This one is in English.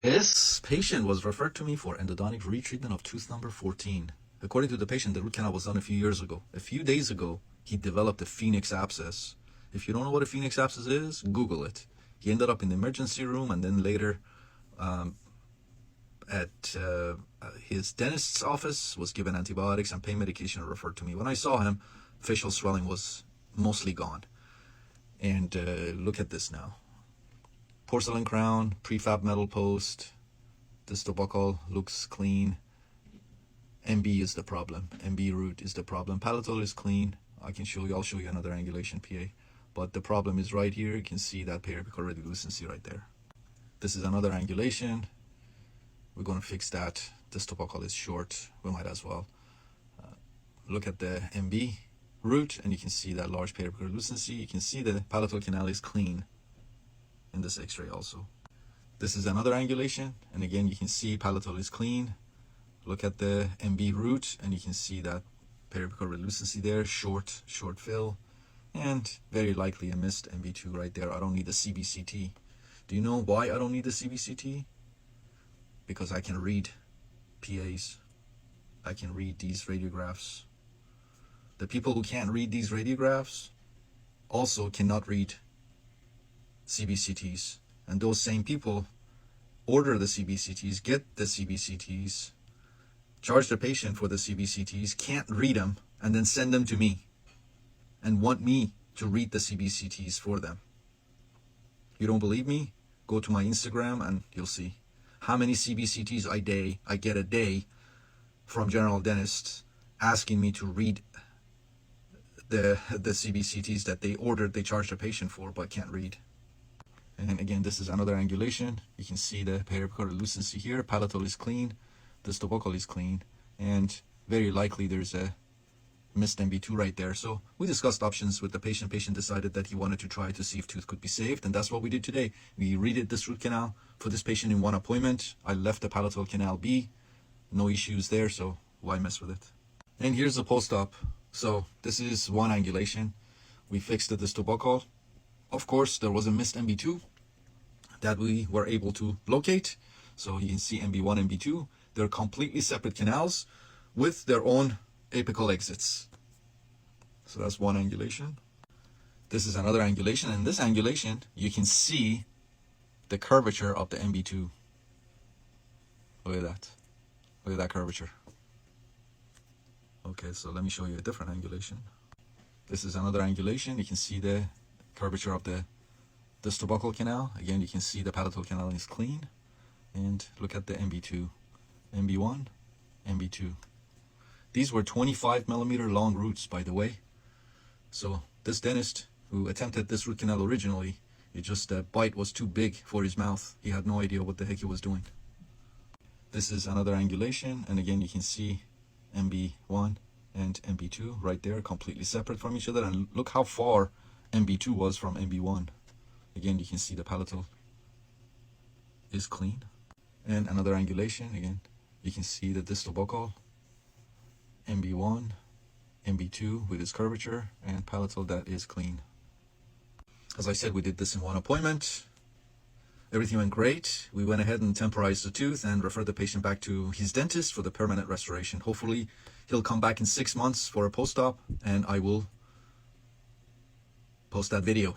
This patient was referred to me for endodontic retreatment of tooth number 14. According to the patient, the root canal was done a few years ago. A few days ago, he developed a phoenix abscess. If you don't know what a phoenix abscess is, Google it. He ended up in the emergency room, and then later at his dentist's office, was given antibiotics and pain medication, and referred to me. When I saw him, facial swelling was mostly gone. And look at this now. Porcelain crown, prefab metal post, distal buccal looks clean. MB is the problem. MB root is the problem. Palatal is clean. I'll show you another angulation PA. But the problem is right here. You can see that periapical radiolucency right there. This is another angulation. We're going to fix that. Distal buccal is short. We might as well. Look at the MB root, and you can see that large periapical radiolucency. You can see the palatal canal is clean in this x-ray also. This is another angulation, and again you can see palatal is clean. Look at the MB root, and you can see that periapical radiolucency there, short fill, and very likely a missed MB2 right there. I don't need the CBCT. Do you know why I don't need the CBCT? Because I can read PAs. I can read these radiographs. The people who can't read these radiographs also cannot read CBCTs, and those same people order the CBCTs, get the CBCTs, charge the patient for the CBCTs, can't read them, and then send them to me and want me to read the CBCTs for them. You don't believe me? Go to my Instagram and you'll see how many CBCTs I get a day from general dentists asking me to read the CBCTs that they ordered, they charged the patient for, but can't read. And again, this is another angulation. You can see the periapical radiolucency here. Palatal is clean. Distal buccal is clean. And very likely there's a missed MB2 right there. So we discussed options with the patient. Patient decided that he wanted to try to see if tooth could be saved. And that's what we did today. We redid this root canal for this patient in one appointment. I left the palatal canal be. No issues there, so why mess with it? And here's the post-op. So this is one angulation. We fixed the distal buccal. Of course, there was a missed MB2 that we were able to locate. So you can see MB1, MB2. They're completely separate canals with their own apical exits. So that's one angulation. This is another angulation. And this angulation, you can see the curvature of the MB2. Look at that. Look at that curvature. Okay, so let me show you a different angulation. This is another angulation. You can see the curvature of the distal buccal canal. Again, you can see the palatal canal is clean. And look at the MB2. MB1, MB2. These were 25 millimeter long roots, by the way. So this dentist who attempted this root canal originally, it just the bite was too big for his mouth. He had no idea what the heck he was doing. This is another angulation, and again you can see MB1 and MB2 right there, completely separate from each other. And look how far MB2 was from MB1. Again, you can see the palatal is clean. And another angulation, again, you can see the distal buccal, MB1, MB2 with its curvature, and palatal that is clean. As I said, we did this in one appointment. Everything went great. We went ahead and temporized the tooth and referred the patient back to his dentist for the permanent restoration. Hopefully, he'll come back in 6 months for a post-op, and I will post that video.